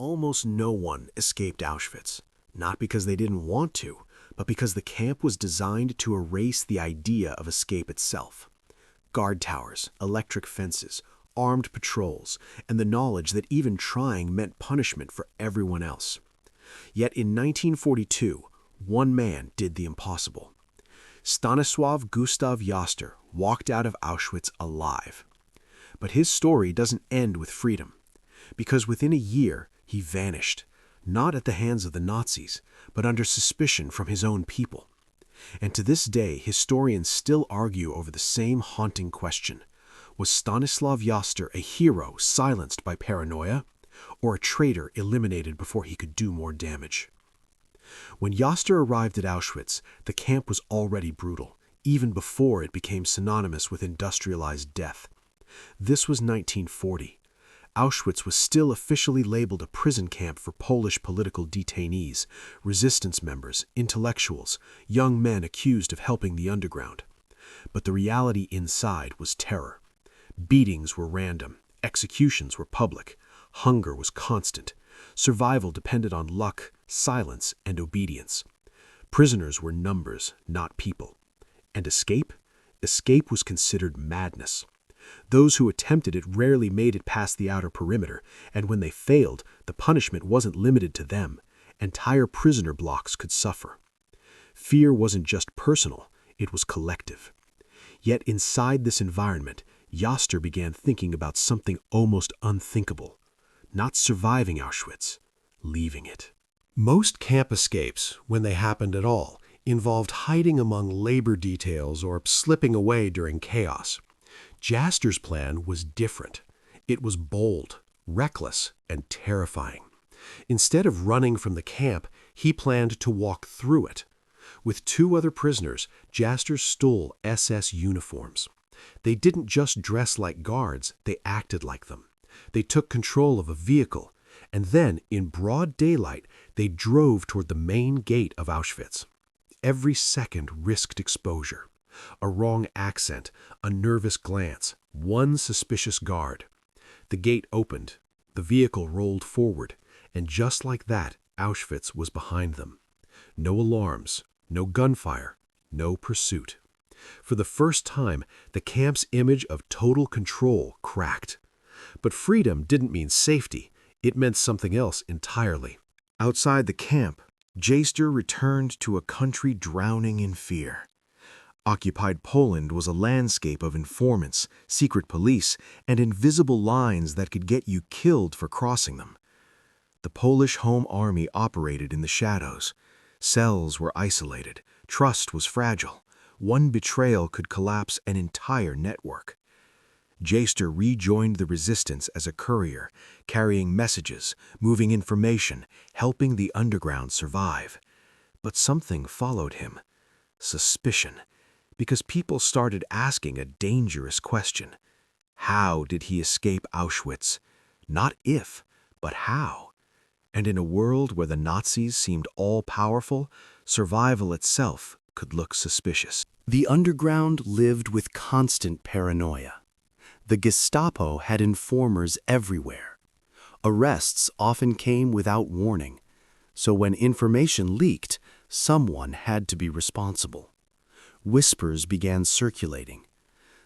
almost no one escaped Auschwitz, not because they didn't want to, but because the camp was designed to erase the idea of escape itself. Guard towers, electric fences, armed patrols, and the knowledge that even trying meant punishment for everyone else. Yet in 1942, one man did the impossible. Stanisław Gustav Jaster walked out of Auschwitz alive. But his story doesn't end with freedom, because within a year he vanished, not at the hands of the Nazis, but under suspicion from his own people. And to this day, historians still argue over the same haunting question. Was Stanisław Jaster a hero silenced by paranoia, or a traitor eliminated before he could do more damage? When Jaster arrived at Auschwitz, the camp was already brutal, even before it became synonymous with industrialized death. This was 1940. Auschwitz was still officially labeled a prison camp for Polish political detainees, resistance members, intellectuals, young men accused of helping the underground. But the reality inside was terror. Beatings were random, executions were public, hunger was constant, survival depended on luck, silence, and obedience. Prisoners were numbers, not people. And escape? Escape was considered madness. Those who attempted it rarely made it past the outer perimeter, and when they failed, the punishment wasn't limited to them. Entire prisoner blocks could suffer. Fear wasn't just personal, it was collective. Yet inside this environment, Jaster began thinking about something almost unthinkable. Not surviving Auschwitz, leaving it. Most camp escapes, when they happened at all, involved hiding among labor details or slipping away during chaos. Jaster's plan was different. It was bold, reckless, and terrifying. Instead of running from the camp, he planned to walk through it. With two other prisoners, Jaster stole SS uniforms. They didn't just dress like guards, they acted like them. They took control of a vehicle, and then, in broad daylight, they drove toward the main gate of Auschwitz. Every second risked exposure. A wrong accent, a nervous glance, one suspicious guard. The gate opened, the vehicle rolled forward, and just like that, Auschwitz was behind them. No alarms, no gunfire, no pursuit. For the first time, the camp's image of total control cracked. But freedom didn't mean safety, it meant something else entirely. Outside the camp, Jaster returned to a country drowning in fear. Occupied Poland was a landscape of informants, secret police, and invisible lines that could get you killed for crossing them. The Polish Home Army operated in the shadows. Cells were isolated. Trust was fragile. One betrayal could collapse an entire network. Jaster rejoined the resistance as a courier, carrying messages, moving information, helping the underground survive. But something followed him. Suspicion. Because people started asking a dangerous question. How did he escape Auschwitz? Not if, but how. And in a world where the Nazis seemed all-powerful, survival itself could look suspicious. The underground lived with constant paranoia. The Gestapo had informers everywhere. Arrests often came without warning, so when information leaked, someone had to be responsible. Whispers began circulating.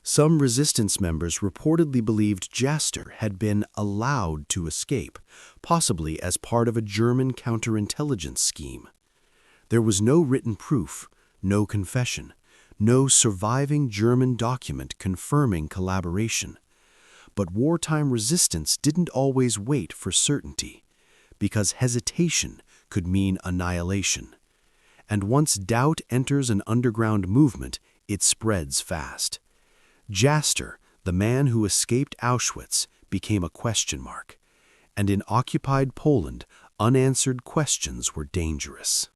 Some resistance members reportedly believed Jaster had been allowed to escape, possibly as part of a German counterintelligence scheme. There was no written proof, no confession, no surviving German document confirming collaboration. But wartime resistance didn't always wait for certainty, because hesitation could mean annihilation. And once doubt enters an underground movement, it spreads fast. Jaster, the man who escaped Auschwitz, became a question mark. And in occupied Poland, unanswered questions were dangerous.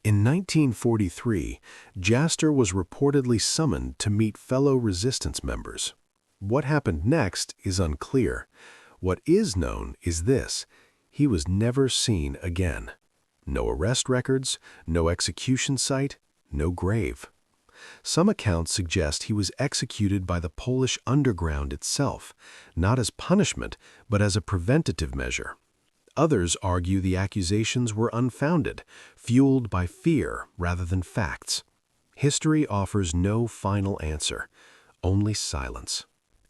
In 1943, Jaster was reportedly summoned to meet fellow resistance members. What happened next is unclear. What is known is this: he was never seen again. No arrest records, no execution site, no grave. Some accounts suggest he was executed by the Polish underground itself, not as punishment, but as a preventative measure. Others argue the accusations were unfounded, fueled by fear rather than facts. History offers no final answer, only silence.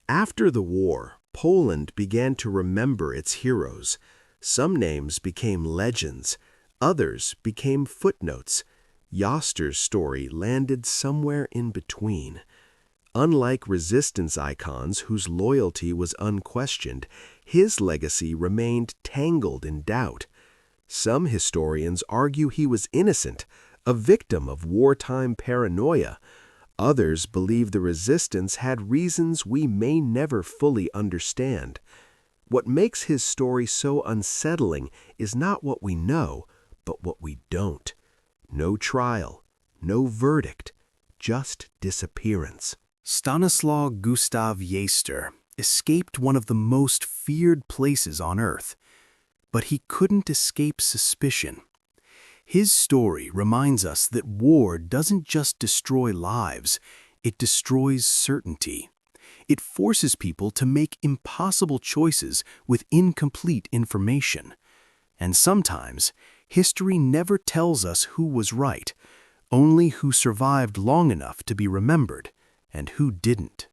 After the war, Poland began to remember its heroes. Some names became legends, others became footnotes. Jaster's story landed somewhere in between. Unlike resistance icons whose loyalty was unquestioned, his legacy remained tangled in doubt. Some historians argue he was innocent, a victim of wartime paranoia. Others believe the resistance had reasons we may never fully understand. What makes his story so unsettling is not what we know, but what we don't. No trial, no verdict, just disappearance. Stanisław Gustav Jaster escaped one of the most feared places on earth, but he couldn't escape suspicion. His story reminds us that war doesn't just destroy lives, it destroys certainty. It forces people to make impossible choices with incomplete information. And sometimes, history never tells us who was right, only who survived long enough to be remembered and who didn't.